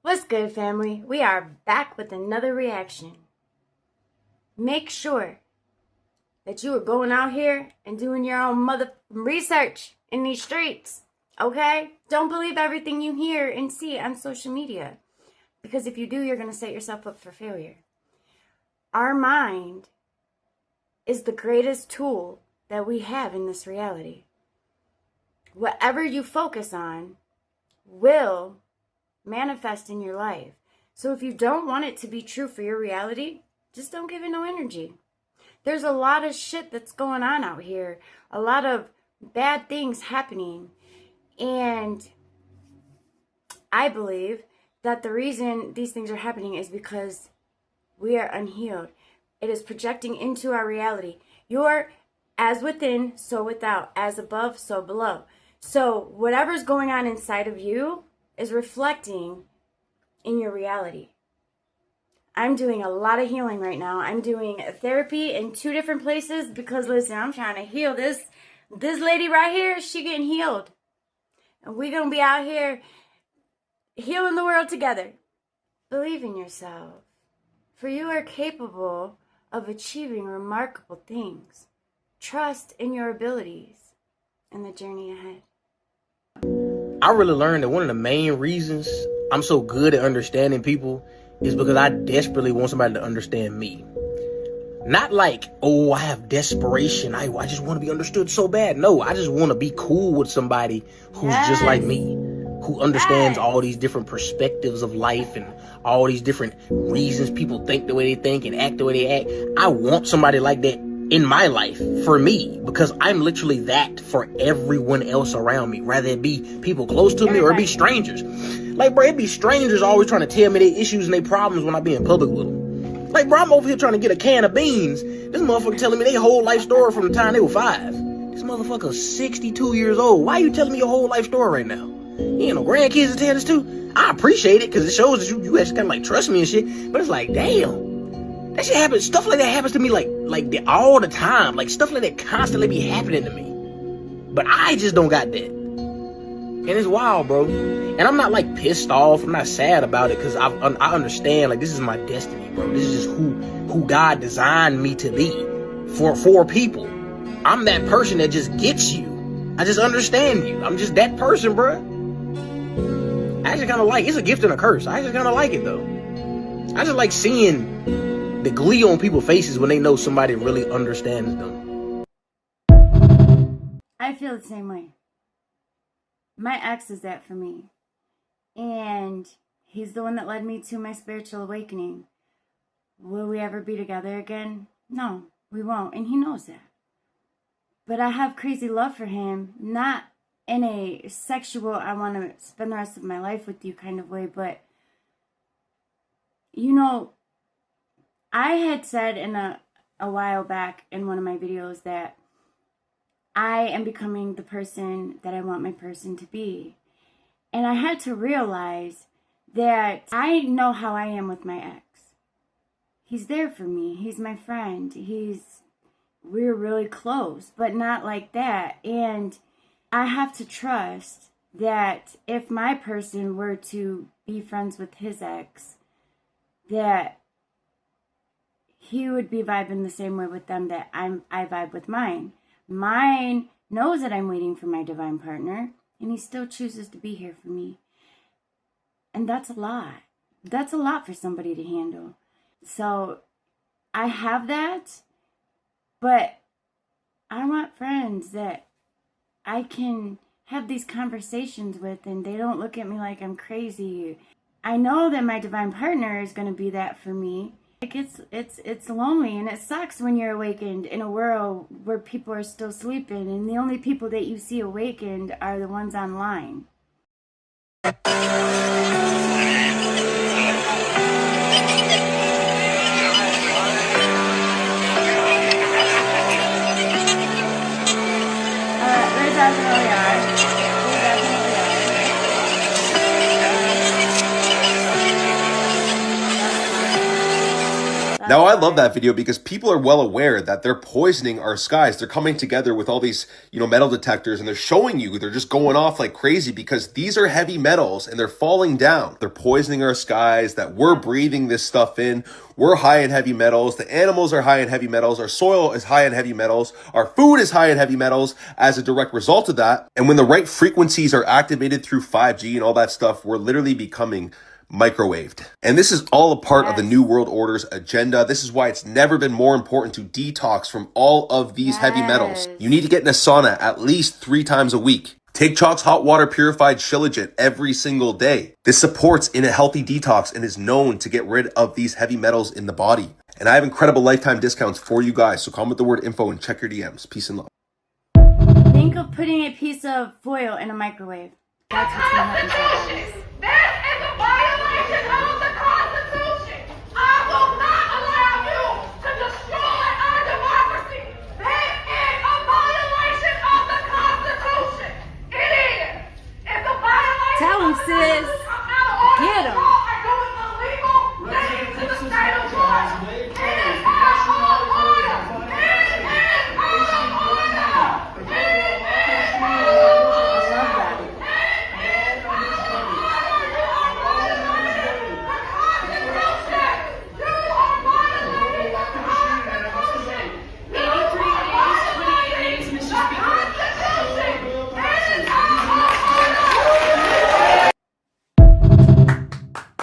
What's good, family? We are back with another reaction. Make sure that you are going out here and doing your own mother research in these streets, okay? Don't believe everything you hear and see on social media, because if you do, you're going to set yourself up for failure. Our mind is the greatest tool that we have in this reality. Whatever you focus on will manifest in your life. So if you don't want it to be true for your reality, just don't give it no energy. There's a lot of shit that's going on out here, a lot of bad things happening, and I believe that the reason these things are happening is because we are unhealed. It is projecting into our reality. You're as within, so without, as above, so below. So whatever's going on inside of you is reflecting in your reality. I'm doing a lot of healing right now. I'm doing therapy in 2 different places because, listen, I'm trying to heal this lady right here. She getting healed. And we're going to be out here healing the world together. Believe in yourself, for you are capable of achieving remarkable things. Trust in your abilities and the journey ahead. I really learned that one of the main reasons I'm so good at understanding people is because I desperately want somebody to understand me. Not like, oh, I have desperation. I just want to be understood so bad. No, I just want to be cool with somebody who's just like me, who understands all these different perspectives of life and all these different reasons people think the way they think and act the way they act. I want somebody like that in my life for me, because I'm literally that for everyone else around me, rather it be people close to me or it be strangers. Like, bro, it be strangers always trying to tell me their issues and their problems when I be in public with them. Like, bro, I'm over here trying to get a can of beans. This motherfucker telling me their whole life story from the time they were 5. This motherfucker's 62 years old. Why are you telling me your whole life story right now? You ain't no grandkids to tell this to? I appreciate it because it shows that you actually kind of like trust me and shit. But it's like, damn. That shit happens. Stuff like that happens to me like all the time. Like, stuff like that constantly be happening to me. But I just don't got that. And it's wild, bro. And I'm not like pissed off. I'm not sad about it because I understand, like, this is my destiny, bro. This is just who God designed me to be for people. I'm that person that just gets you. I just understand you. I'm just that person, bro. I actually kind of like, it's a gift and a curse. I actually kind of like it, though. I just like seeing the glee on people's faces when they know somebody really understands them. I feel the same way. My ex is that for me. And he's the one that led me to my spiritual awakening. Will we ever be together again? No, we won't. And he knows that. But I have crazy love for him. Not in a sexual, I want to spend the rest of my life with you kind of way. But, you know, I had said in a while back in one of my videos that I am becoming the person that I want my person to be. And I had to realize that I know how I am with my ex. He's there for me. He's my friend. We're really close, but not like that. And I have to trust that if my person were to be friends with his ex, that he would be vibing the same way with them that I vibe with mine. Mine knows that I'm waiting for my divine partner, and he still chooses to be here for me. And that's a lot. That's a lot for somebody to handle. So I have that, but I want friends that I can have these conversations with and they don't look at me like I'm crazy. I know that my divine partner is going to be that for me. Like, it's lonely, and it sucks when you're awakened in a world where people are still sleeping, and the only people that you see awakened are the ones online. There definitely are. Now, I love that video because people are well aware that they're poisoning our skies. They're coming together with all these, metal detectors, and they're showing you, they're just going off like crazy because these are heavy metals and they're falling down. They're poisoning our skies, that we're breathing this stuff in. We're high in heavy metals. The animals are high in heavy metals. Our soil is high in heavy metals. Our food is high in heavy metals as a direct result of that. And when the right frequencies are activated through 5G and all that stuff, we're literally becoming microwaved. And this is all a part of the New World Order's agenda. This is why it's never been more important to detox from all of these heavy metals. You need to get in a sauna at least 3 times a week. Take Chalk's hot water purified Shilajit every single day. This supports in a healthy detox and is known to get rid of these heavy metals in the body. And I have incredible lifetime discounts for you guys, so comment the word info and check your DMs. Peace and love. Think of putting a piece of foil in a microwave. That's what's going to happen to our bodies. This is a violation of the Constitution. I will not allow you to destroy our democracy. This is a violation of the Constitution. It is. It's a violation. Tell him, sis. Get him. And doing illegal things to the state of Florida. It is out of order. It is out of order. It is out of order.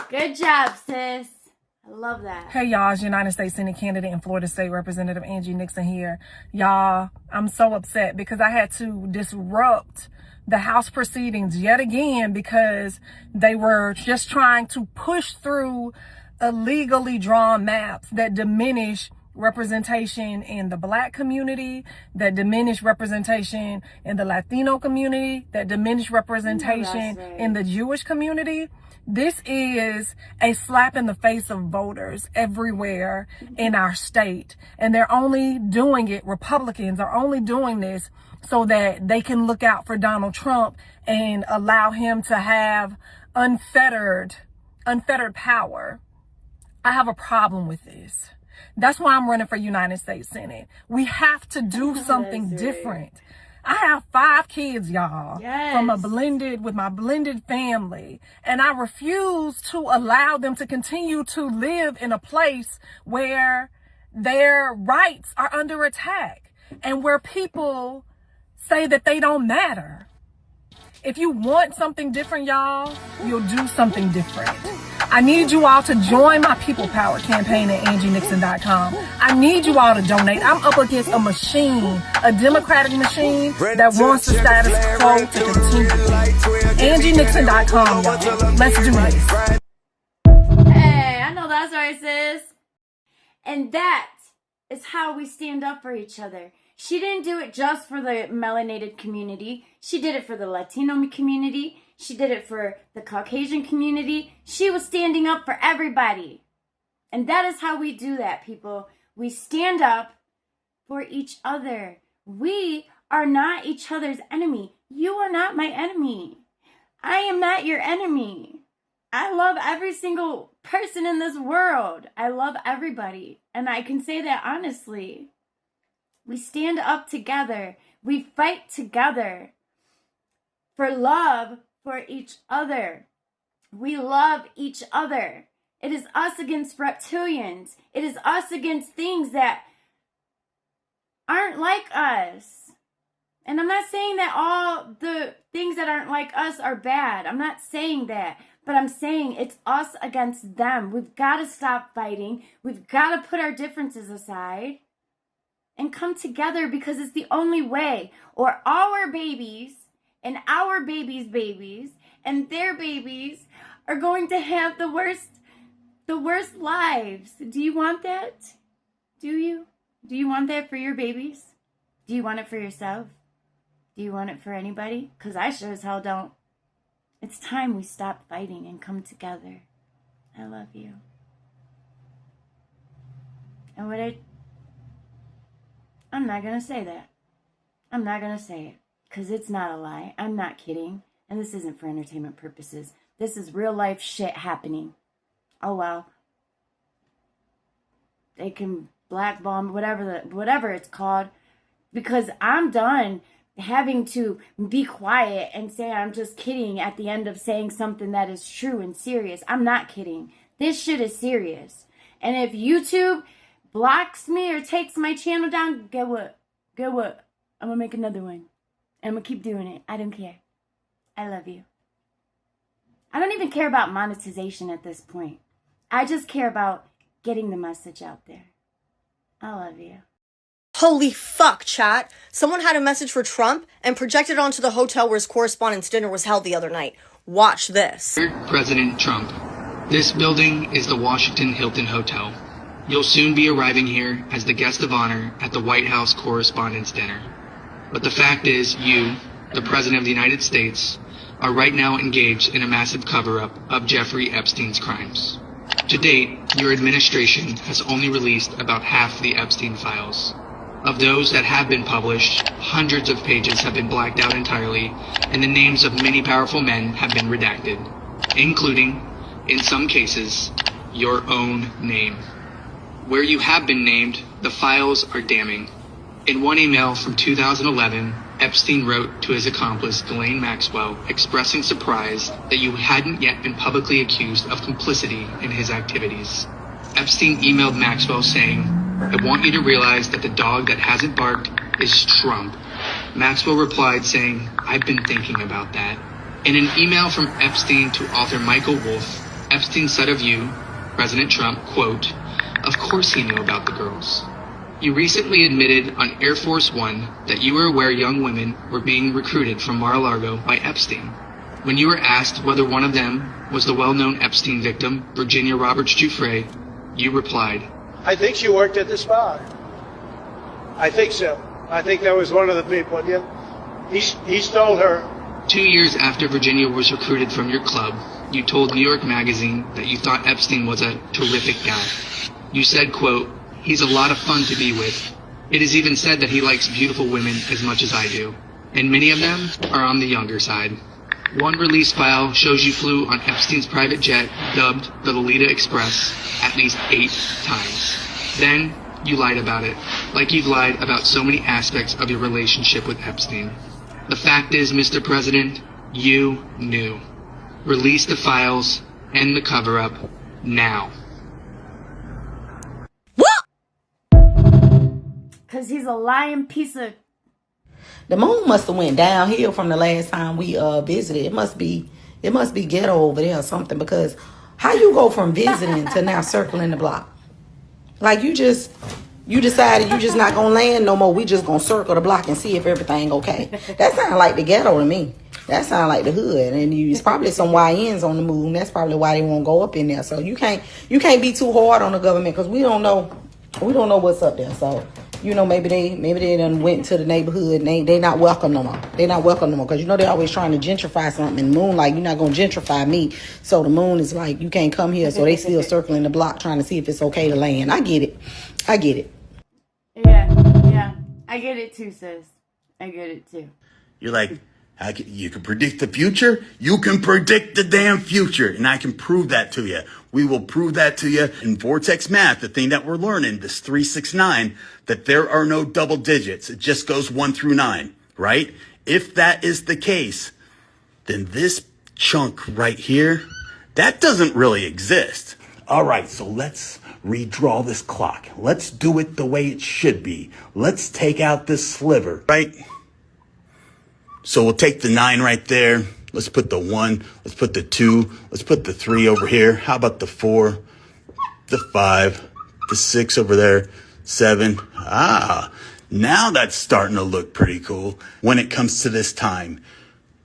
Good job, sis. I love that. Hey y'all, it's United States Senate candidate and Florida State Representative Angie Nixon here. Y'all, I'm so upset because I had to disrupt the House proceedings yet again because they were just trying to push through illegally drawn maps that diminish representation in the Black community, that diminish representation in the Latino community, that diminish representation in the Jewish community. This is a slap in the face of voters everywhere in our state. And they're only doing it, Republicans are only doing this so that they can look out for Donald Trump and allow him to have unfettered power. I have a problem with this. That's why I'm running for United States Senate. We have to do something different. I have 5 kids, y'all, with my blended family, and I refuse to allow them to continue to live in a place where their rights are under attack and where people say that they don't matter. If you want something different, y'all, you'll do something different. I need you all to join my People Power campaign at AngieNixon.com. I need you all to donate. I'm up against a machine, a Democratic machine that wants the status quo to continue. AngieNixon.com, y'all. Let's do this. Hey, I know that's right, sis. And that is how we stand up for each other. She didn't do it just for the melanated community. She did it for the Latino community. She did it for the Caucasian community. She was standing up for everybody. And that is how we do that, people. We stand up for each other. We are not each other's enemy. You are not my enemy. I am not your enemy. I love every single person in this world. I love everybody. And I can say that honestly. We stand up together. We fight together for love for each other. We love each other. It is us against reptilians. It is us against things that aren't like us. And I'm not saying that all the things that aren't like us are bad. I'm not saying that. But I'm saying it's us against them. We've got to stop fighting. We've got to put our differences aside and come together, because it's the only way. Or our babies and our babies' babies and their babies are going to have the worst lives. Do you want that? Do you? Do you want that for your babies? Do you want it for yourself? Do you want it for anybody? Because I sure as hell don't. It's time we stop fighting and come together. I love you. And I'm not going to say that. I'm not going to say it. Because it's not a lie. I'm not kidding. And this isn't for entertainment purposes. This is real life shit happening. Oh well. they can blackball me, whatever it's called, because I'm done having to be quiet and say I'm just kidding at the end of saying something that is true and serious. I'm not kidding. This shit is serious. And if YouTube blocks me or takes my channel down, get what? I'm gonna make another one. And I'm gonna keep doing it. I don't care. I love you. I don't even care about monetization at this point. I just care about getting the message out there. I love you. Holy fuck, chat. Someone had a message for Trump and projected onto the hotel where his correspondence dinner was held the other night. Watch this. President Trump, this building is the Washington Hilton Hotel. You'll soon be arriving here as the guest of honor at the White House Correspondents' Dinner. But the fact is, you, the President of the United States, are right now engaged in a massive cover-up of Jeffrey Epstein's crimes. To date, your administration has only released about half the Epstein files. Of those that have been published, hundreds of pages have been blacked out entirely, and the names of many powerful men have been redacted, including, in some cases, your own name. Where you have been named, the files are damning. In one email from 2011, Epstein wrote to his accomplice, Ghislaine Maxwell, expressing surprise that you hadn't yet been publicly accused of complicity in his activities. Epstein emailed Maxwell saying, "I want you to realize that the dog that hasn't barked is Trump." Maxwell replied saying, "I've been thinking about that." In an email from Epstein to author Michael Wolff, Epstein said of you, President Trump, quote, "Of course he knew about the girls." You recently admitted on Air Force One that you were aware young women were being recruited from Mar-a-Lago by Epstein. When you were asked whether one of them was the well-known Epstein victim, Virginia Roberts Giuffre, you replied, "I think she worked at the spa. I think so. I think that was one of the people. Yeah. He stole her." 2 years after Virginia was recruited from your club, you told New York Magazine that you thought Epstein was a terrific guy. You said, quote, "He's a lot of fun to be with. It is even said that he likes beautiful women as much as I do. And many of them are on the younger side." One release file shows you flew on Epstein's private jet, dubbed the Lolita Express, at least 8 times. Then, you lied about it, like you've lied about so many aspects of your relationship with Epstein. The fact is, Mr. President, you knew. Release the files, end the cover-up, now. Because he's a lying piece of... The moon must have went downhill from the last time we visited. It must be ghetto over there or something, because how you go from visiting to now circling the block? Like you decided you just not gonna land no more. We just gonna circle the block and see if everything okay. That sounds like the ghetto to me. That sounds like the hood, and it's probably some YNs on the moon. That's probably why they won't go up in there. So you can't be too hard on the government, because we don't know what's up there. So maybe they done went to the neighborhood and they not welcome no more. They not welcome no more, because they're always trying to gentrify something. And the moon, like, you're not gonna gentrify me. So the moon is like, you can't come here. So they still circling the block trying to see if it's okay to land. I get it. Yeah. I get it too, sis. I get it too. You're like, you can predict the future? You can predict the damn future. And I can prove that to you. We will prove that to you in Vortex Math, the thing that we're learning, this 369, that there are no double digits. It just goes 1 through 9, right? If that is the case, then this chunk right here, that doesn't really exist. All right, so let's redraw this clock. Let's do it the way it should be. Let's take out this sliver, right? So we'll take the 9 right there. Let's put the 1. Let's put the 2. Let's put the 3 over here. How about the 4, the 5, the 6 over there, 7. Now that's starting to look pretty cool. When it comes to this time,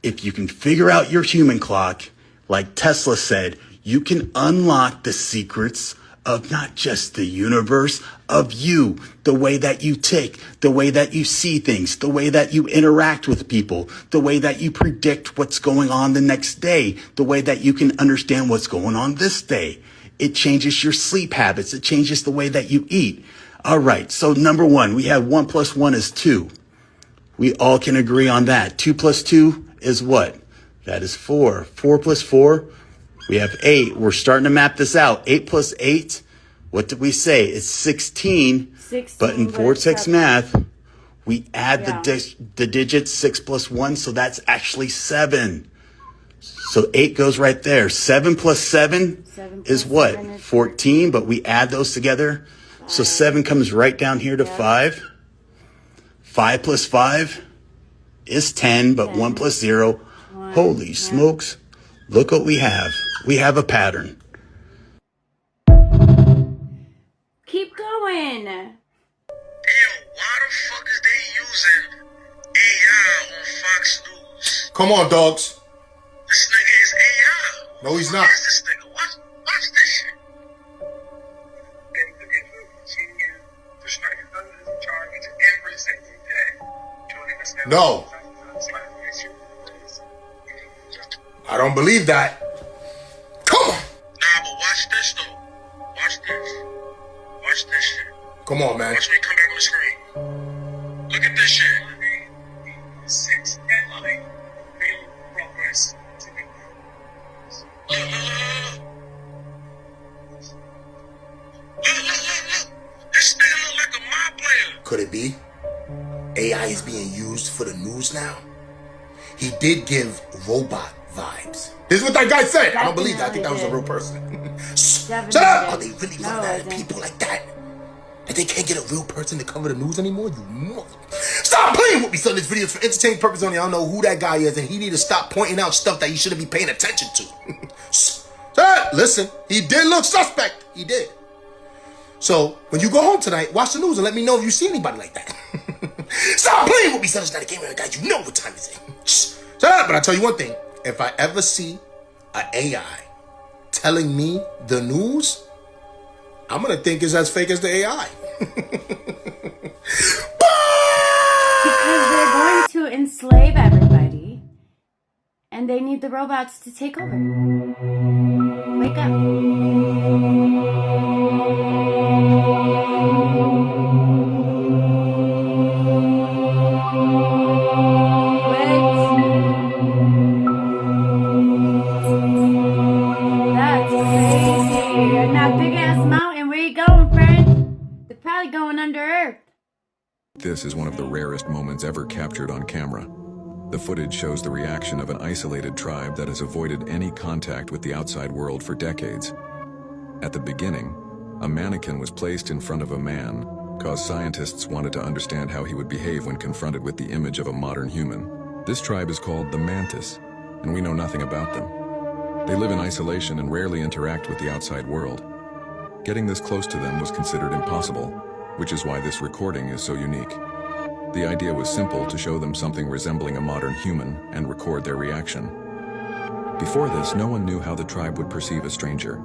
if you can figure out your human clock, like Tesla said, you can unlock the secrets of not just the universe, of you, the way that you tick, the way that you see things, the way that you interact with people, the way that you predict what's going on the next day, the way that you can understand what's going on this day. It changes your sleep habits. It changes the way that you eat. All right. So number 1, we have 1 plus 1 is 2. We all can agree on that. 2 plus 2 is what? That is 4. 4 plus 4, we have 8. We're starting to map this out. 8 plus 8, What did we say? It's 16. 16, but in but vortex it's math, we add Yeah. the digits 6 plus 1, so that's actually 7. So 8 goes right there. 7 plus 7 is what? 14, but we add those together. So 7 comes right down here to 5. 5 plus 5 is 10, but 1 plus 0. Holy smokes. Look what we have. We have a pattern. Keep going. Yo, why the fuck is they using AI on Fox News? Come on, dogs. This nigga is AI. No, he's Who not. is this nigga? Watch this shit. No. I don't believe that. Come on. Nah, but watch this though. Watch this. Watch this shit. Come on, man. Watch me come back on the screen. Look at this shit. 6 headline. Real progress. Look. This nigga look like a mob player. Could it be? AI is being used for the news now? He did give robot vibes. This is what that guy said. I don't believe that. I think that was a real person. Shut up! Are they really looking at people like that? And they can't get a real person to cover the news anymore? You mother... Stop playing with me, son. This video is for entertainment purposes only. I don't know who that guy is, and he need to stop pointing out stuff that he shouldn't be paying attention to. Shut up! Listen, he did look suspect. He did. So, when you go home tonight, watch the news and let me know if you see anybody like that. Stop playing with me, son. It's not a game, guys. You know what time it is. Shut up! But I tell you one thing. If I ever see an AI telling me the news, I'm gonna think it's as fake as the AI. Because they're going to enslave everybody. And they need the robots to take over. Wake up. That's crazy. And that big ass mountain, where you going, friend? They're probably going under Earth. This is one of the rarest moments ever captured on camera. The footage shows the reaction of an isolated tribe that has avoided any contact with the outside world for decades. At the beginning, a mannequin was placed in front of a man, cause scientists wanted to understand how he would behave when confronted with the image of a modern human. This tribe is called the Mantis, and we know nothing about them. They live in isolation and rarely interact with the outside world. Getting this close to them was considered impossible, which is why this recording is so unique. The idea was simple: to show them something resembling a modern human and record their reaction. Before this, no one knew how the tribe would perceive a stranger.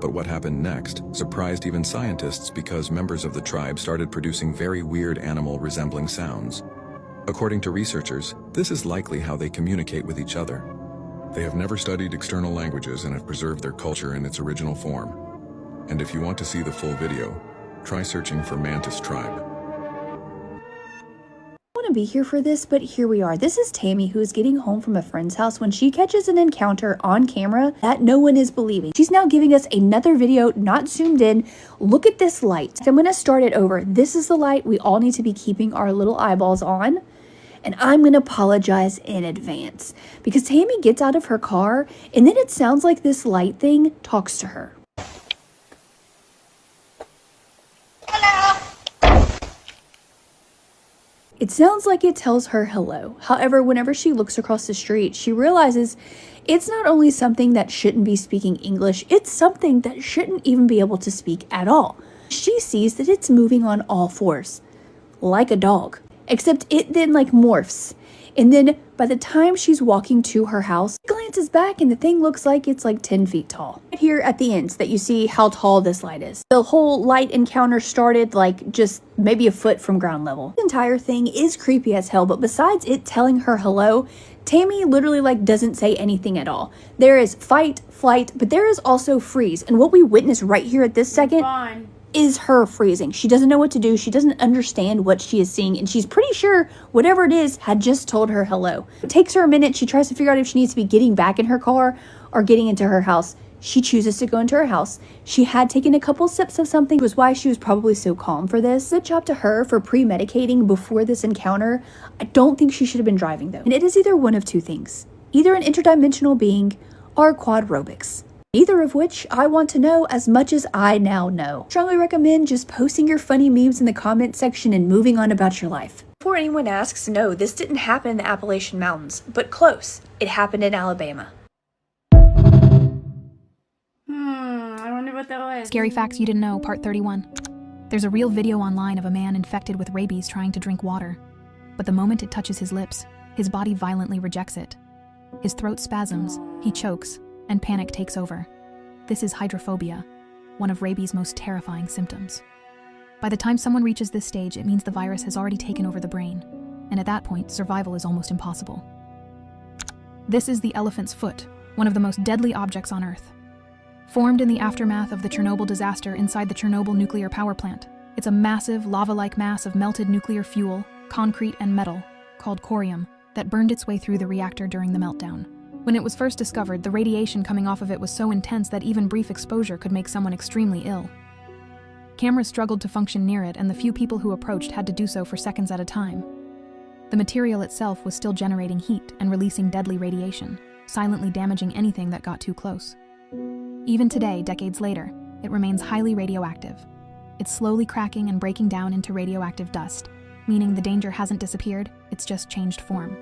But what happened next surprised even scientists, because members of the tribe started producing very weird animal-resembling sounds. According to researchers, this is likely how they communicate with each other. They have never studied external languages and have preserved their culture in its original form. And if you want to see the full video, try searching for Mantis Tribe. I want to be here for this, but here we are. This is Tammy, who is getting home from a friend's house when she catches an encounter on camera that no one is believing. She's now giving us another video, not zoomed in. Look at this light. I'm going to start it over. This is the light we all need to be keeping our little eyeballs on. And I'm going to apologize in advance because Tammy gets out of her car and then it sounds like this light thing talks to her. It sounds like it tells her hello. However, whenever she looks across the street, she realizes it's not only something that shouldn't be speaking English, it's something that shouldn't even be able to speak at all. She sees that it's moving on all fours, like a dog. Except it then morphs. And then by the time she's walking to her house, she glances back and the thing looks like it's 10 feet tall. Right here at the ends that you see how tall this light is. The whole light encounter started just maybe a foot from ground level. The entire thing is creepy as hell, but besides it telling her hello, Tammy literally doesn't say anything at all. There is fight, flight, but there is also freeze. And what we witness right here at this second is her freezing. She doesn't know what to do. She doesn't understand what she is seeing, and she's pretty sure whatever it is had just told her hello. It takes her a minute. She tries to figure out if she needs to be getting back in her car or getting into her house. She chooses to go into her house. She had taken a couple sips of something, which was why she was probably so calm for this. Good job to her for pre-medicating before this encounter. I don't think she should have been driving though. And it is either one of two things. Either an interdimensional being or quadrobics. Neither of which I want to know as much as I now know. Strongly recommend just posting your funny memes in the comment section and moving on about your life. Before anyone asks, no, this didn't happen in the Appalachian Mountains, but close. It happened in Alabama. I wonder what that was. Scary Facts You Didn't Know, Part 31. There's a real video online of a man infected with rabies trying to drink water. But the moment it touches his lips, his body violently rejects it. His throat spasms, he chokes, and panic takes over. This is hydrophobia, one of rabies' most terrifying symptoms. By the time someone reaches this stage, it means the virus has already taken over the brain, and at that point, survival is almost impossible. This is the elephant's foot, one of the most deadly objects on Earth. Formed in the aftermath of the Chernobyl disaster inside the Chernobyl nuclear power plant, it's a massive lava-like mass of melted nuclear fuel, concrete, and metal, called corium, that burned its way through the reactor during the meltdown. When it was first discovered, the radiation coming off of it was so intense that even brief exposure could make someone extremely ill. Cameras struggled to function near it, and the few people who approached had to do so for seconds at a time. The material itself was still generating heat and releasing deadly radiation, silently damaging anything that got too close. Even today, decades later, it remains highly radioactive. It's slowly cracking and breaking down into radioactive dust, meaning the danger hasn't disappeared, it's just changed form.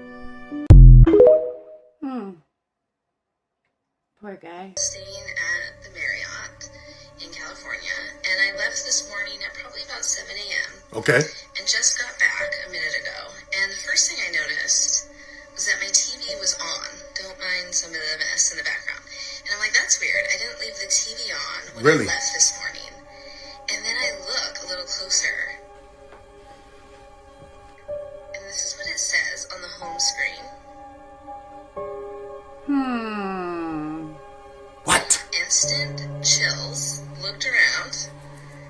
Poor guy. Staying at the Marriott in California, and I left this morning at probably about 7 a.m. Okay. And just got back a minute ago. And the first thing I noticed was that my TV was on. Don't mind some of the mess in the background. And I'm like, that's weird. I didn't leave the TV on when I left this morning. And then I look a little closer. And this is what it says on the home screen. What? Instant chills. Looked around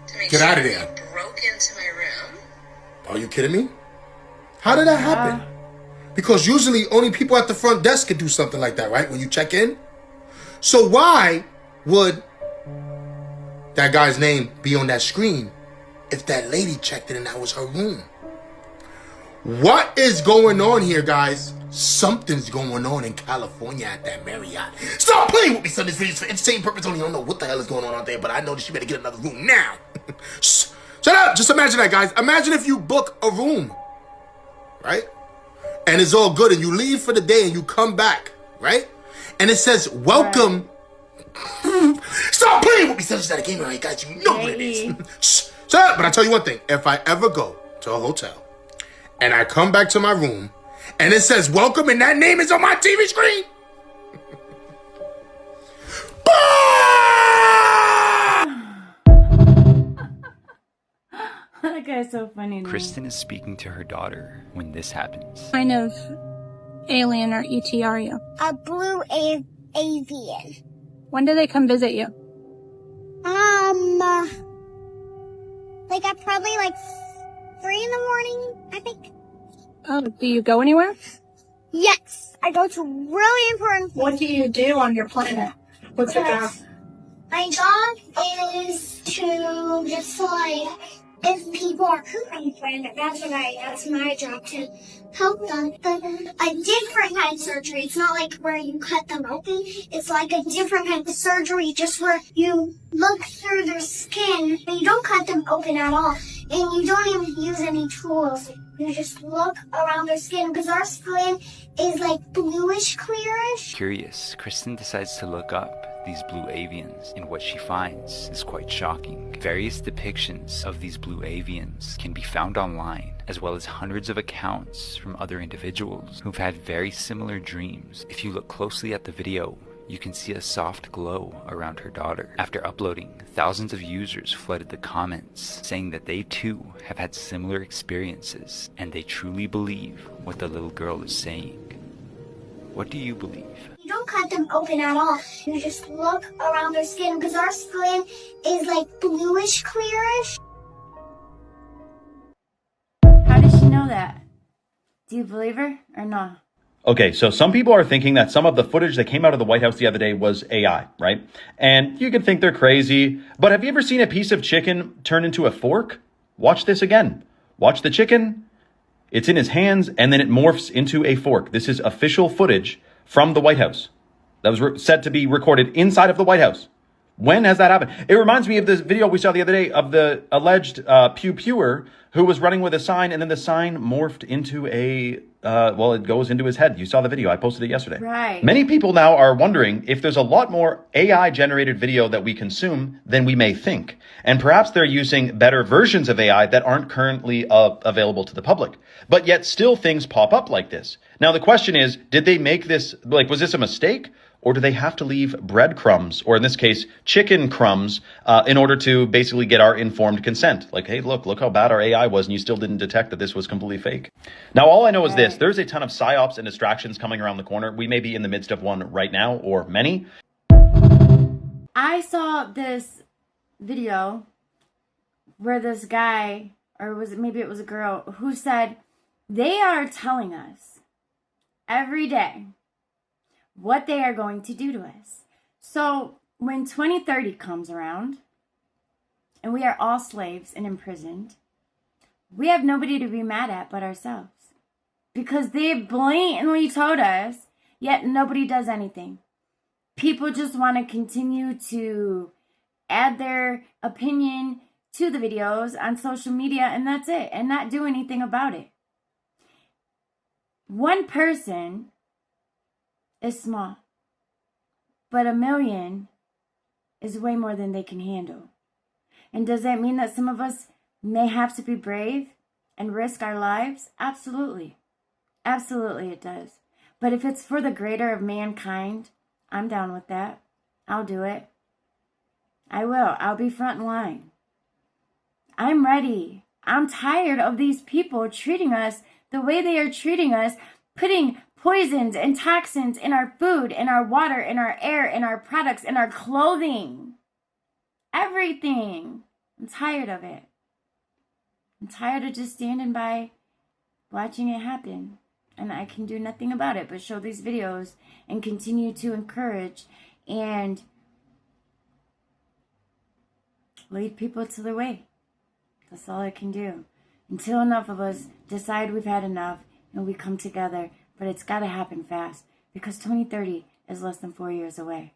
to make Get sure out of there. they broke into my room. Are you kidding me? How did that happen? Because usually only people at the front desk could do something like that, right? When you check in. So why would that guy's name be on that screen if that lady checked in and that was her room? What is going on here, guys? Something's going on in California at that Marriott. Stop playing with me, son. This video's for entertainment purpose only. I don't know what the hell is going on out there, but I know that you better get another room now. Shut up. Just imagine that, guys. Imagine if you book a room, right? And it's all good, and you leave for the day and you come back, right? And it says, welcome. Right. Stop playing with me, son. It's not a game around, guys. You know what it is. Shut up. But I tell you one thing. If I ever go to a hotel and I come back to my room and it says welcome and that name is on my TV screen, That guy's so funny to me. Kristen is speaking to her daughter when this happens. What kind of alien or ET are you? A blue avian. When do they come visit you? Like at probably like 3 in the morning, I think. Oh, do you go anywhere? Yes, I go to really important. What do you do on your planet? What's your job? My job is to just like, if people are pooping on the planet, that's my job to help them. But a different kind of surgery. It's not like where you cut them open. It's like a different kind of surgery, just where you look through their skin, but you don't cut them open at all. And you don't even use any tools. You just look around their skin, because our skin is like bluish, clearish. Curious, Kristen decides to look up these blue avians, and what she finds is quite shocking. Various depictions of these blue avians can be found online, as well as hundreds of accounts from other individuals who've had very similar dreams. If you look closely at the video, you can see a soft glow around her daughter. After uploading, thousands of users flooded the comments, saying that they too have had similar experiences, and they truly believe what the little girl is saying. What do you believe? You don't cut them open at all. You just look around their skin, because our skin is like bluish, clearish. How does she know that? Do you believe her or no? Okay, so some people are thinking that some of the footage that came out of the White House the other day was AI, right? And you could think they're crazy, but have you ever seen a piece of chicken turn into a fork? Watch this again. Watch the chicken. It's in his hands, and then it morphs into a fork. This is official footage from the White House that was said to be recorded inside of the White House. When has that happened? It reminds me of this video we saw the other day of the alleged pew-pewer who was running with a sign, and then the sign morphed into a, it goes into his head. You saw the video. I posted it yesterday. Right. Many people now are wondering if there's a lot more AI-generated video that we consume than we may think. And perhaps they're using better versions of AI that aren't currently available to the public. But yet still things pop up like this. Now, the question is, did they make this, was this a mistake? Or do they have to leave breadcrumbs, or in this case, chicken crumbs, in order to basically get our informed consent? Like, hey, look how bad our AI was, and you still didn't detect that this was completely fake. Now, all I know is this. There's a ton of psyops and distractions coming around the corner. We may be in the midst of one right now, or many. I saw this video where this guy, or maybe it was a girl, who said they are telling us every day what they are going to do to us. So when 2030 comes around and we are all slaves and imprisoned, we have nobody to be mad at but ourselves, because they blatantly told us, yet nobody does anything. People just want to continue to add their opinion to the videos on social media, and that's it, and not do anything about it. One person is small, but 1 million is way more than they can handle. And does that mean that some of us may have to be brave and risk our lives? Absolutely. Absolutely it does. But if it's for the greater of mankind, I'm down with that. I'll do it. I will. I'll be front in line. I'm ready. I'm tired of these people treating us the way they are treating us, putting poisons and toxins in our food, in our water, in our air, in our products, in our clothing. Everything. I'm tired of it. I'm tired of just standing by watching it happen. And I can do nothing about it but show these videos and continue to encourage and lead people to the way. That's all I can do. Until enough of us decide we've had enough and we come together. But it's got to happen fast, because 2030 is less than 4 years away.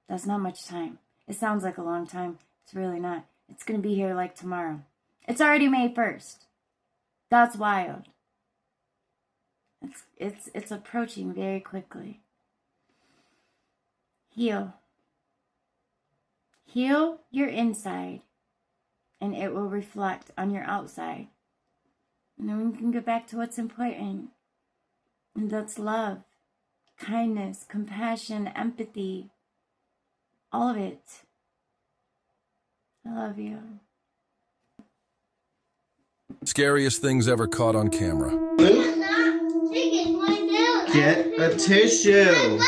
That's not much time. It sounds like a long time. It's really not. It's going to be here like tomorrow. It's already May 1st. That's wild. It's approaching very quickly. Heal. Heal your inside, and it will reflect on your outside. And then we can get back to what's important. And that's love, kindness, compassion, empathy, all of it. I love you. Scariest things ever caught on camera. Get a tissue.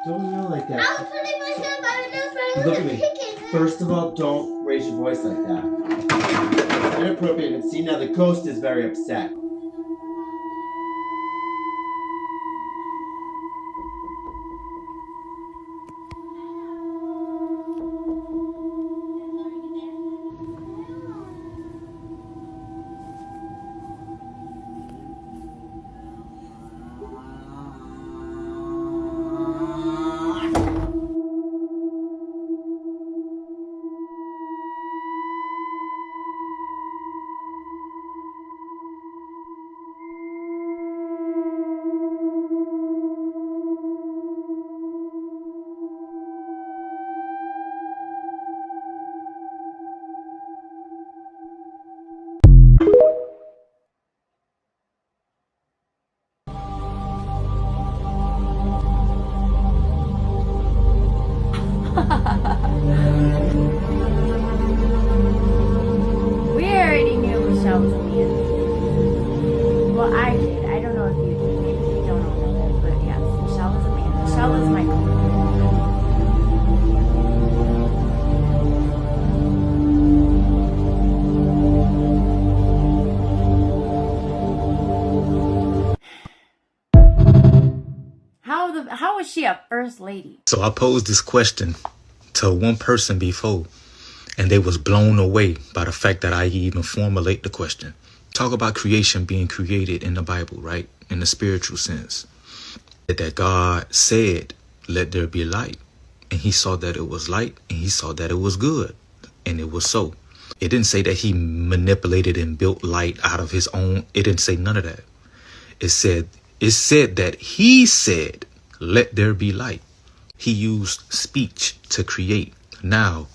Don't yell like that. I was putting myself on a nose, but I Look at wasn't me. picking. First of all, don't raise your voice like that. Inappropriate. And see, now the ghost is very upset. We already knew Michelle was a man. Well, I did. I don't know if you did. Maybe we don't all know that. But yes, Michelle was a man. Michelle was Michael. first lady. So I posed this question to one person before, and they was blown away by the fact that I even formulate the question. Talk about creation being created in the Bible, right? In the spiritual sense. That God said, let there be light. And he saw that it was light, and he saw that it was good. And it was so. It didn't say that he manipulated and built light out of his own. It didn't say none of that. It said that he said, let there be light. He used speech to create. Now,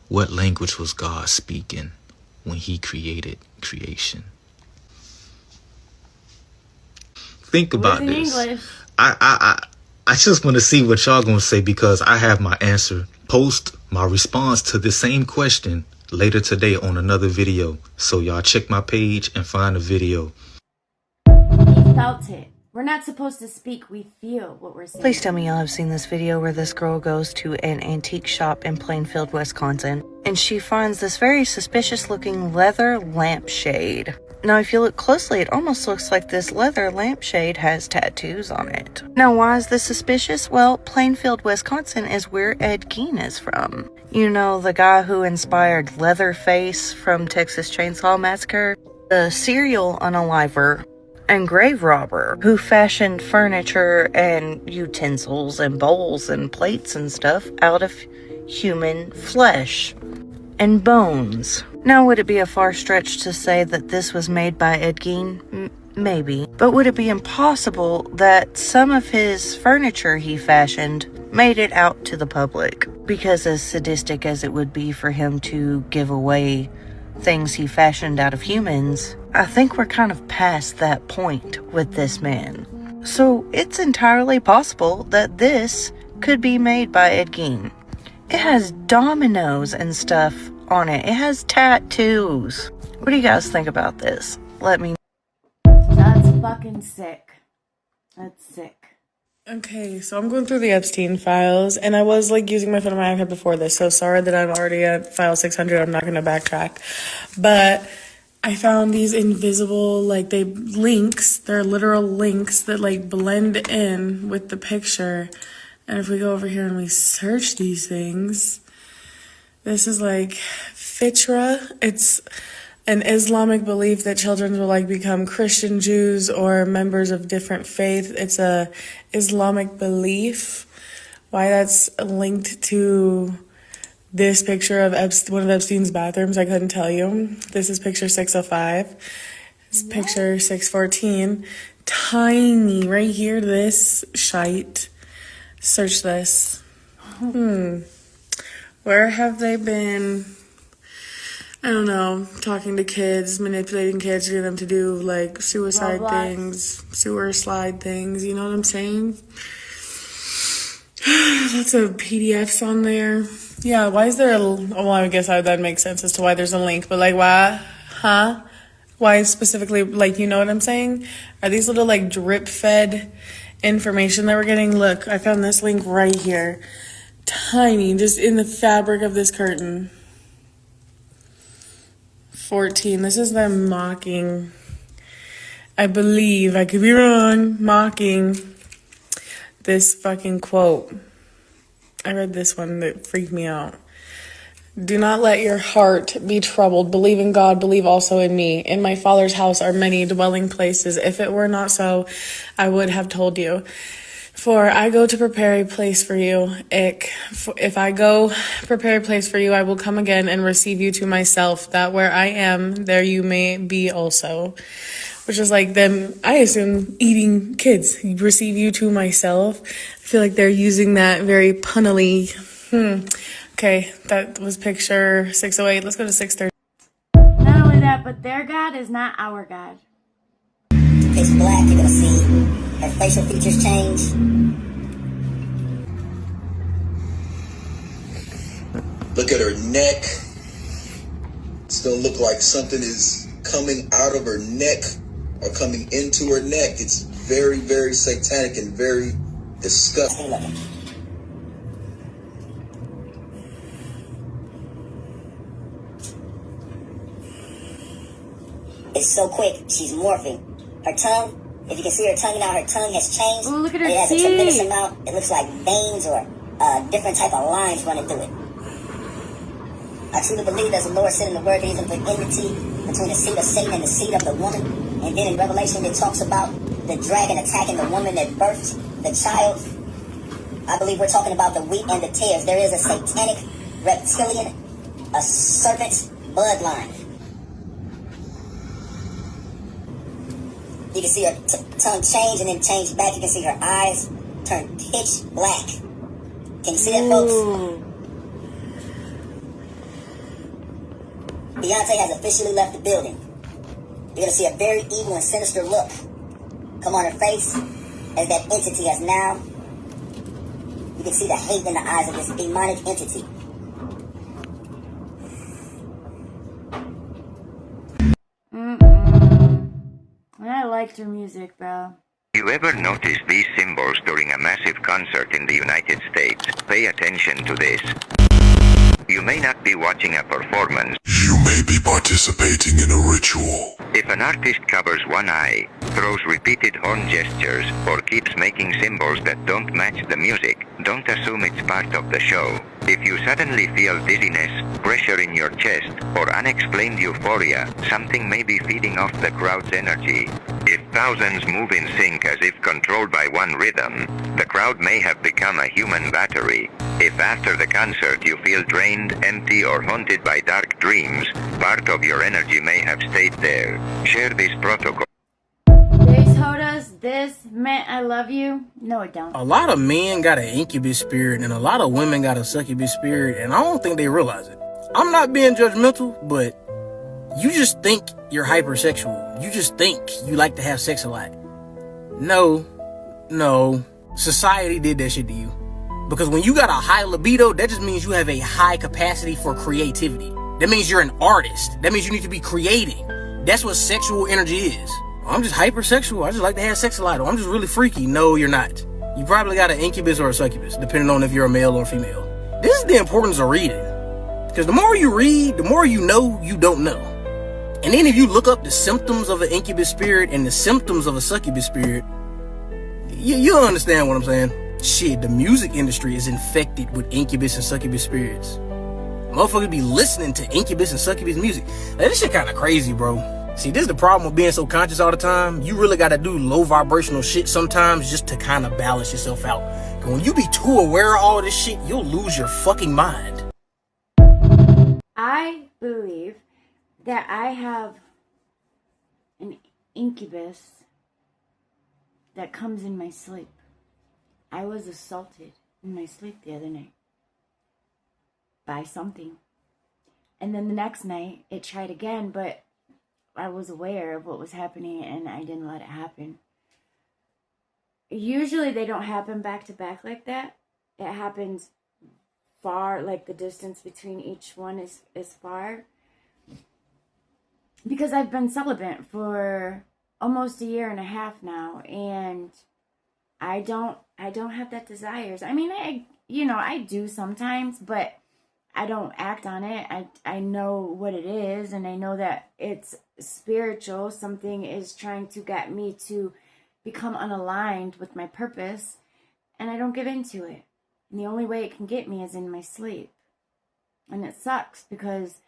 what language was God speaking when he created creation? Think about this. English. I just want to see what y'all gonna say, because I have my answer. Post my response to the same question later today on another video. So y'all check my page and find the video. We felt it. We're not supposed to speak. We feel what we're saying. Please tell me y'all have seen this video where this girl goes to an antique shop in Plainfield, Wisconsin, and she finds this very suspicious looking leather lampshade. Now, if you look closely, it almost looks like this leather lampshade has tattoos on it. Now, why is this suspicious? Well, Plainfield, Wisconsin is where Ed Gein is from. You know, the guy who inspired Leatherface from Texas Chainsaw Massacre, the serial unaliver and grave robber who fashioned furniture and utensils and bowls and plates and stuff out of human flesh and bones. Now, would it be a far stretch to say that this was made by Ed Gein? Maybe. But would it be impossible that some of his furniture he fashioned made it out to the public? Because as sadistic as it would be for him to give away things he fashioned out of humans, I think we're kind of past that point with this man. So it's entirely possible that this could be made by Ed Gein. It has dominoes and stuff on it. It has tattoos. What do you guys think about this? Let me know. That's fucking sick. That's sick. Okay, so I'm going through the Epstein files, and I was like using my phone on my iPad before this, so sorry that I'm already at file 600. I'm not going to backtrack. But I found these invisible, like, they're literal links that like blend in with the picture. And if we go over here and we search these things, this is like fitra. It's an Islamic belief that children will like become Christian, Jews, or members of different faith. It's a Islamic belief. Why that's linked to this picture of one of Epstein's bathrooms, I couldn't tell you. This is picture 605. This is picture 614. Tiny, right here, this shite. Search this. Where have they been? I don't know, talking to kids, manipulating kids, getting them to do like suicide things, sewer slide things, you know what I'm saying? Lots of PDFs on there. Yeah, why is there well, I guess that makes sense as to why there's a link, but like, why? Huh? Why specifically, like, you know what I'm saying? Are these little like drip fed information that we're getting? Look, I found this link right here. Tiny, just in the fabric of this curtain. 14. This is them mocking, I believe, I could be wrong, mocking this fucking quote. I read this one that freaked me out. Do not let your heart be troubled. Believe in God, believe also in me. In my Father's house are many dwelling places. If it were not so, I would have told you. For I go to prepare a place for you. If I go prepare a place for you, I will come again and receive you to myself, that where I am, there you may be also. Which is like them, I assume, eating kids. Receive you to myself. I feel like they're using that very punnily. Okay, that was picture 608. Let's go to 630. Not only that, but their God is not our God. It's black, you're gonna see her facial features change. Look at her neck. It's gonna look like something is coming out of her neck or coming into her neck. It's very, very satanic and very disgusting. It's so quick, she's morphing. Her tongue, If you can see her tongue now, her tongue has changed. Oh, look at her It has teeth. a tremendous amount. It looks like veins or different type of lines running through it. I truly believe, as the Lord said in the Word, that He's going to put enmity between the seed of Satan and the seed of the woman. And then in Revelation, it talks about the dragon attacking the woman that birthed the child. I believe we're talking about the wheat and the tares. There is a satanic, reptilian, a serpent's bloodline. You can see her tongue change and then change back. You can see her eyes turn pitch black. Can you see that, folks? Beyonce has officially left the building. You're going to see a very evil and sinister look come on her face as that entity has now. You can see the hate in the eyes of this demonic entity. I liked her music, bro. You ever notice these symbols during a massive concert in the United States? Pay attention to this. You may not be watching a performance. You may be participating in a ritual. If an artist covers one eye, throws repeated horn gestures, or keeps making symbols that don't match the music, don't assume it's part of the show. If you suddenly feel dizziness, pressure in your chest, or unexplained euphoria, something may be feeding off the crowd's energy. If thousands move in sync as if controlled by one rhythm, the crowd may have become a human battery. If after the concert you feel drained, empty, or haunted by dark dreams, part of your energy may have stayed there. Share this protocol. They told us this meant I love you. No, it don't. A lot of men got an incubus spirit and a lot of women got a succubus spirit, and I don't think they realize it. I'm not being judgmental, but you just think you're hypersexual. You just think you like to have sex a lot. No. Society did that shit to you. Because when you got a high libido, that just means you have a high capacity for creativity. That means you're an artist. That means you need to be creating. That's what sexual energy is. I'm just hypersexual. I just like to have sex a lot. Or I'm just really freaky. No, you're not. You probably got an incubus or a succubus, depending on if you're a male or female. This is the importance of reading. Because the more you read, the more you know you don't know. And then if you look up the symptoms of an incubus spirit and the symptoms of a succubus spirit, you'll understand what I'm saying. Shit, the music industry is infected with incubus and succubus spirits. Motherfuckers be listening to incubus and succubus music. Like, this shit kind of crazy, bro. See, this is the problem with being so conscious all the time. You really got to do low vibrational shit sometimes just to kind of balance yourself out. And when you be too aware of all this shit, you'll lose your fucking mind. I believe that I have an incubus that comes in my sleep. I was assaulted in my sleep the other night by something. And then the next night, it tried again, but I was aware of what was happening and I didn't let it happen. Usually they don't happen back to back like that. It happens far, like the distance between each one is far. Because I've been celibate for almost 1.5 years now, and I don't have that desires. I mean, I do sometimes, but I don't act on it. I know what it is, and I know that it's spiritual. Something is trying to get me to become unaligned with my purpose, and I don't give into it. And the only way it can get me is in my sleep. And it sucks because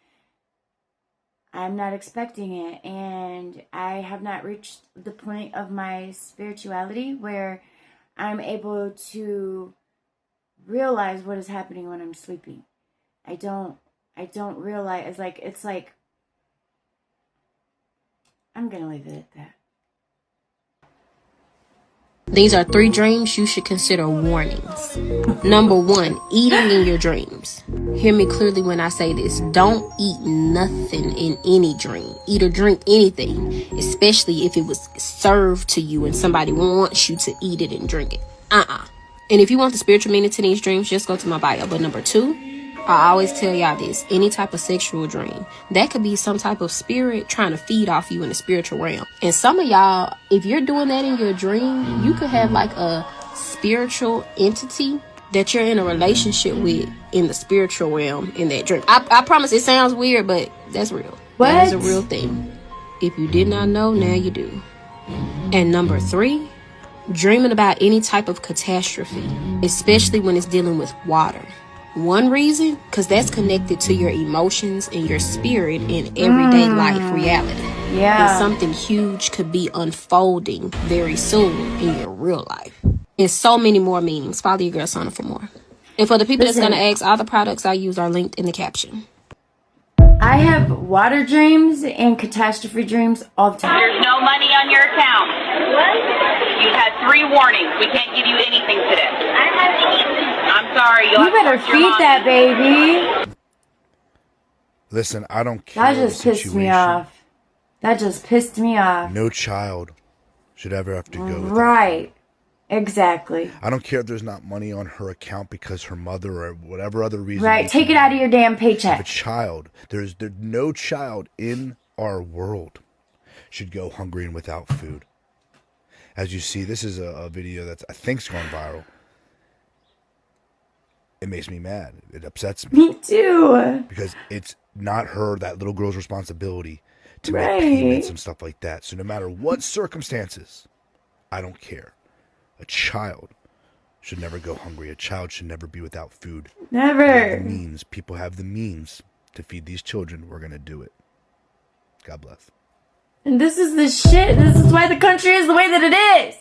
I'm not expecting it, and I have not reached the point of my spirituality where I'm able to realize what is happening when I'm sleeping. I don't realize, it's like, I'm gonna leave it at that. These are 3 dreams you should consider warnings. Number 1, eating in your dreams. Hear me clearly when I say this. Don't eat nothing in any dream. Eat or drink anything, especially if it was served to you and somebody wants you to eat it and drink it. And if you want the spiritual meaning to these dreams, just go to my bio. But number 2, I always tell y'all this, any type of sexual dream, that could be some type of spirit trying to feed off you in the spiritual realm. And some of y'all, if you're doing that in your dream, you could have like a spiritual entity that you're in a relationship with in the spiritual realm in that dream. I promise it sounds weird, but that's real. That is a real thing. If you did not know, now you do. And number 3, dreaming about any type of catastrophe, especially when it's dealing with water. One reason, because that's connected to your emotions and your spirit in everyday life reality. Yeah. And something huge could be unfolding very soon in your real life. And so many more meanings. Follow your girl Sana for more. And for the people that's going to ask, all the products I use are linked in the caption. I have water dreams and catastrophe dreams all the time. There's no money on your account. What? You've had 3 warnings. We can't give you anything today. I don't have anything. I'm sorry. You better feed that baby. Listen, I don't care. That just pissed me off. That just pissed me off. No child should ever have to go without. Right. Exactly. I don't care if there's not money on her account because her mother or whatever other reason. Right. Take it out of your damn paycheck. A child. There's no child in our world should go hungry and without food. As you see, this is a video that I think's gone viral. It makes me mad. It upsets me. Me too. Because it's not that little girl's responsibility to make payments and stuff like that. So no matter what circumstances, I don't care. A child should never go hungry. A child should never be without food. Never. People have the means to feed these children. We're going to do it. God bless. And this is the shit. This is why the country is the way that it is.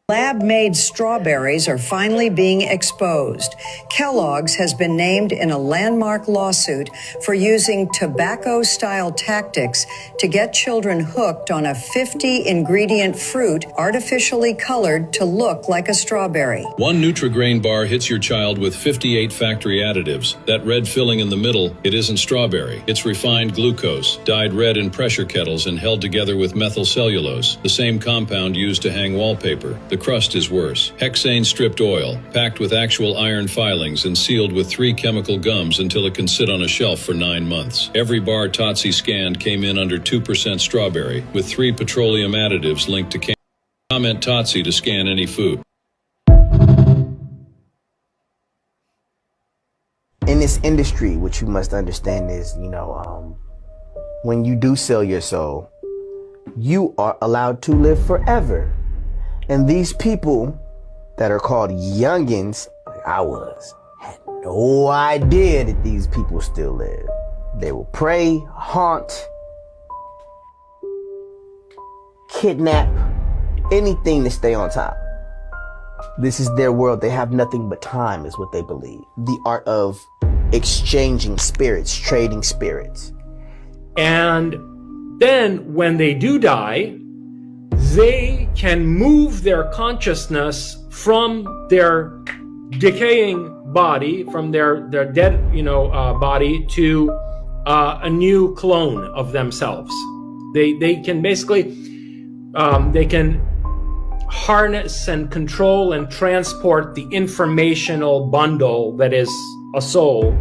Lab-made strawberries are finally being exposed. Kellogg's has been named in a landmark lawsuit for using tobacco-style tactics to get children hooked on a 50-ingredient fruit artificially colored to look like a strawberry. One Nutri-Grain bar hits your child with 58 factory additives. That red filling in the middle, it isn't strawberry. It's refined glucose, dyed red in pressure kettles and held together with methyl cellulose, the same compound used to hang wallpaper. The crust is worse. Hexane stripped oil, packed with actual iron filings and sealed with 3 chemical gums until it can sit on a shelf for 9 months. Every bar Totsi scanned came in under 2% strawberry, with 3 petroleum additives linked to comment Totsi to scan any food. In this industry, what you must understand is, when you do sell your soul, you are allowed to live forever. And these people that are called youngins, like I was, had no idea that these people still live. They will prey, haunt, kidnap, anything to stay on top. This is their world. They have nothing but time, is what they believe. The art of exchanging spirits, trading spirits. And then when they do die, they can move their consciousness from their decaying body, from their dead, body to a new clone of themselves. They can basically, they can harness and control and transport the informational bundle that is a soul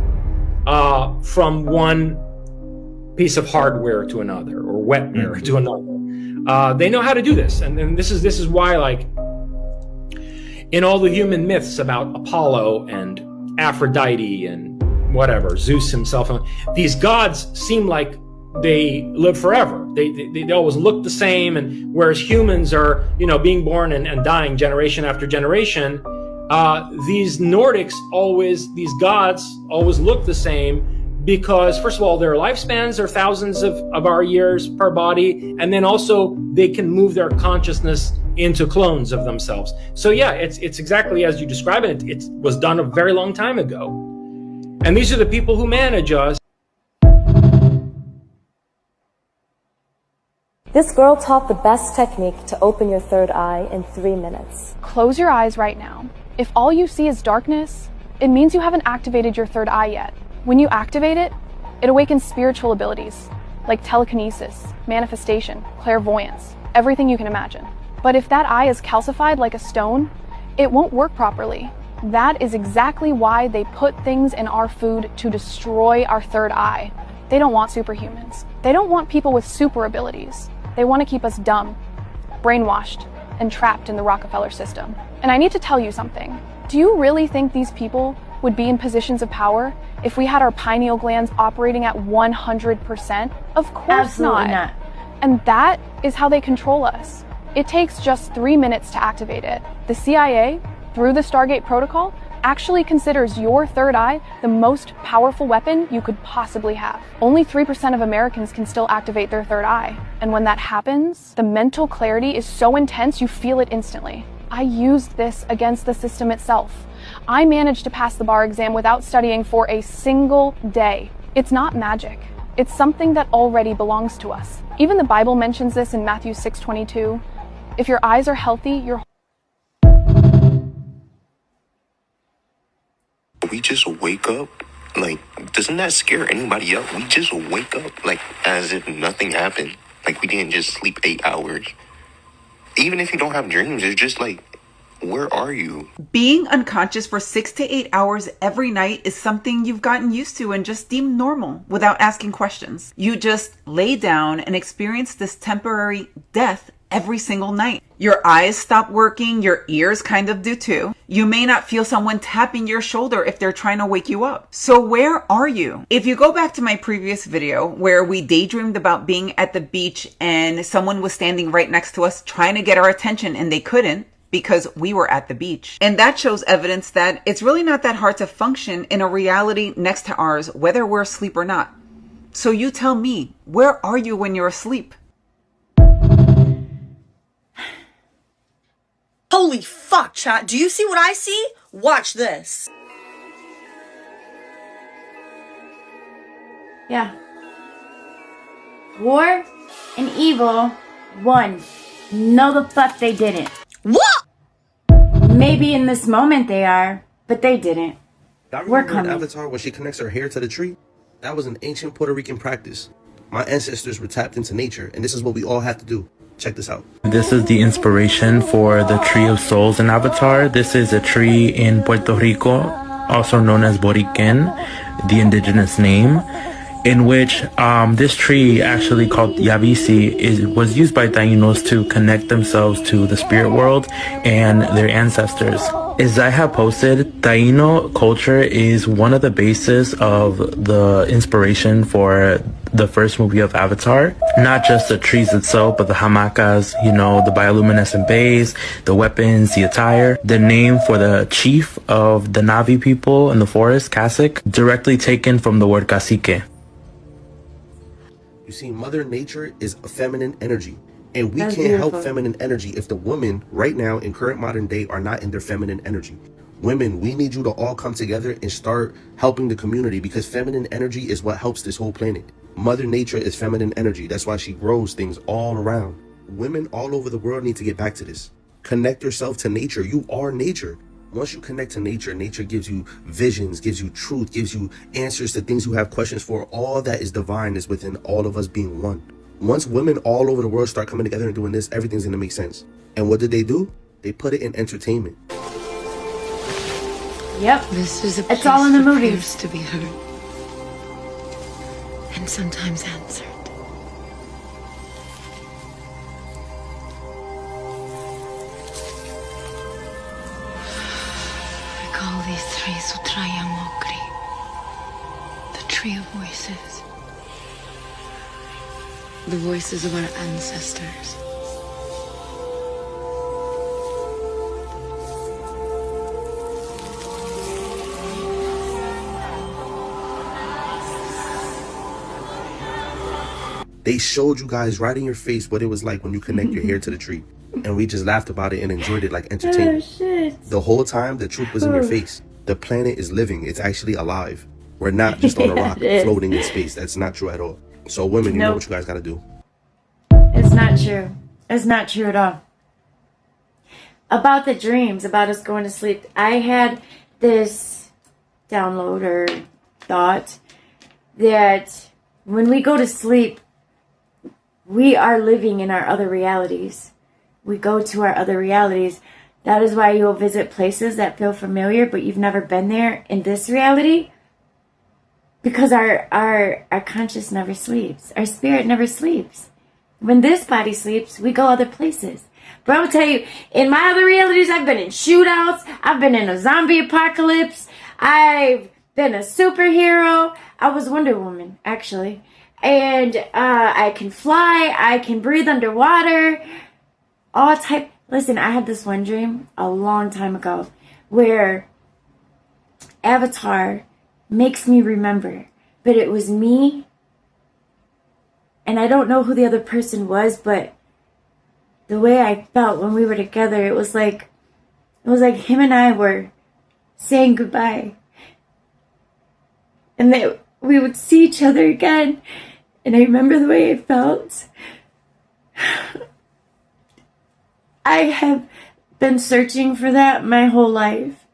from one piece of hardware to another, or wetware to another. They know how to do this, and this is why, like, in all the human myths about Apollo and Aphrodite and whatever, Zeus himself, these gods seem like they live forever. They always look the same, and whereas humans are, being born and dying generation after generation, these Nordics these gods always look the same. Because, first of all, their lifespans are thousands of our years per body, and then also they can move their consciousness into clones of themselves. So yeah, it's exactly as you describe it. It was done a very long time ago. And these are the people who manage us. This girl taught the best technique to open your third eye in 3 minutes. Close your eyes right now. If all you see is darkness, it means you haven't activated your third eye yet. When you activate it, it awakens spiritual abilities like telekinesis, manifestation, clairvoyance, everything you can imagine. But if that eye is calcified like a stone, it won't work properly. That is exactly why they put things in our food to destroy our third eye. They don't want superhumans. They don't want people with super abilities. They want to keep us dumb, brainwashed, and trapped in the Rockefeller system. And I need to tell you something. Do you really think these people would be in positions of power if we had our pineal glands operating at 100%? Of course Absolutely not. And that is how they control us. It takes just 3 minutes to activate it. The CIA, through the Stargate Protocol, actually considers your third eye the most powerful weapon you could possibly have. Only 3% of Americans can still activate their third eye. And when that happens, the mental clarity is so intense you feel it instantly. I used this against the system itself. I managed to pass the bar exam without studying for a single day. It's not magic. It's something that already belongs to us. Even the Bible mentions this in Matthew 6:22. If your eyes are healthy, your We just wake up, like, doesn't that scare anybody up? We just wake up, like, as if nothing happened. Like, we didn't just sleep 8 hours. Even if you don't have dreams, it's just like, where are you? Being unconscious for 6 to 8 hours every night is something you've gotten used to and just deemed normal without asking questions. You just lay down and experience this temporary death every single night. Your eyes stop working, your ears kind of do too. You may not feel someone tapping your shoulder if they're trying to wake you up. So where are you? If you go back to my previous video where we daydreamed about being at the beach and someone was standing right next to us trying to get our attention and they couldn't, because we were at the beach. And that shows evidence that it's really not that hard to function in a reality next to ours, whether we're asleep or not. So you tell me, where are you when you're asleep? Holy fuck, chat. Do you see what I see? Watch this. Yeah. War and evil won. No, the fuck they didn't. What? Maybe in this moment they are, but they didn't. We're In coming. Avatar, when she connects her hair to the tree, that was an ancient Puerto Rican practice. My ancestors were tapped into nature, and this is what we all have to do. Check this out. This is the inspiration for the Tree of Souls in Avatar. This is a tree in Puerto Rico, also known as Boriquen, the indigenous name, in which this tree, actually called Yabisi, was used by Tainos to connect themselves to the spirit world and their ancestors. As I have posted, Taino culture is one of the bases of the inspiration for the first movie of Avatar. Not just the trees itself, but the hamacas, you know, the bioluminescent bays, the weapons, the attire. The name for the chief of the Navi people in the forest, Kasik, directly taken from the word cacique. You see, Mother Nature is a feminine energy. And we That's can't beautiful. help feminine energy if the women right now in current modern day are not in their feminine energy. Women, we need you to all come together and start helping the community, because feminine energy is what helps this whole planet. Mother Nature is feminine energy. That's why she grows things all around. Women all over the world need to get back to this. Connect yourself to nature. You are nature. Once you connect to nature, nature gives you visions, gives you truth, gives you answers to things you have questions for. All that is divine is within all of us being one. Once women all over the world start coming together and doing this, everything's going to make sense. And what did they do? They put it in entertainment. Yep. This is a It's all in the that movies. appears to be heard, and sometimes answered. We call these trees Sutraya Mokri, the tree of voices. The voices of our ancestors. They showed you guys right in your face what it was like when you connect your hair to the tree. And we just laughed about it and enjoyed it like entertainment. Oh, shit. The whole time, the truth was in your face. The planet is living. It's actually alive. We're not just on a rock It is. floating in space. That's not true at all. So women, you know what you guys got to do. It's not true. It's not true at all. About the dreams, about us going to sleep, I had this download or thought that when we go to sleep, we are living in our other realities. We go to our other realities. That is why you'll visit places that feel familiar, but you've never been there in this reality. Because our conscious never sleeps. Our spirit never sleeps. When this body sleeps, we go other places. But I'm gonna tell you, in my other realities, I've been in shootouts. I've been in a zombie apocalypse. I've been a superhero. I was Wonder Woman, actually. And I can fly. I can breathe underwater. all type. Listen, I had this one dream a long time ago where Avatar makes me remember, but it was me, and I don't know who the other person was, but the way I felt when we were together, it was like him and I were saying goodbye, and that we would see each other again. And I remember the way I felt. I have been searching for that my whole life,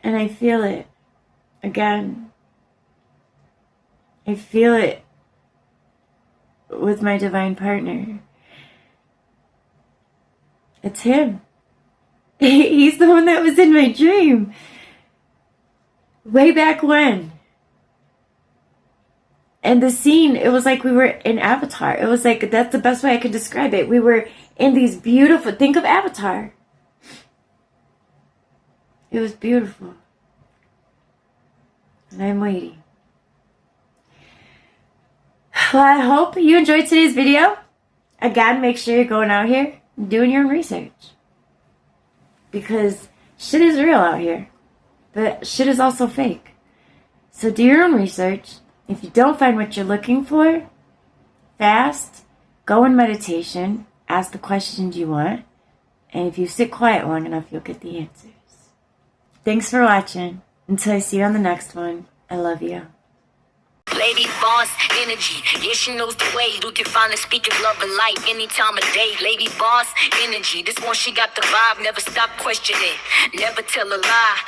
and I feel it again. I feel it with my divine partner. It's him. He's the one that was in my dream. Way back when. And the scene, it was like we were in Avatar. It was like, that's the best way I could describe it. We were in these beautiful, think of Avatar. It was beautiful. And I'm waiting. Well, I hope you enjoyed today's video. Again, make sure you're going out here and doing your own research. Because shit is real out here. But shit is also fake. So do your own research. If you don't find what you're looking for, fast, go in meditation, ask the questions you want, and if you sit quiet long enough, you'll get the answers. Thanks for watching. Until I see you on the next one, I love you. Lady boss energy, yeah, she knows the way. You can finally speak of love and light any time of day. Lady boss energy, this one she got the vibe. Never stop questioning, never tell a lie.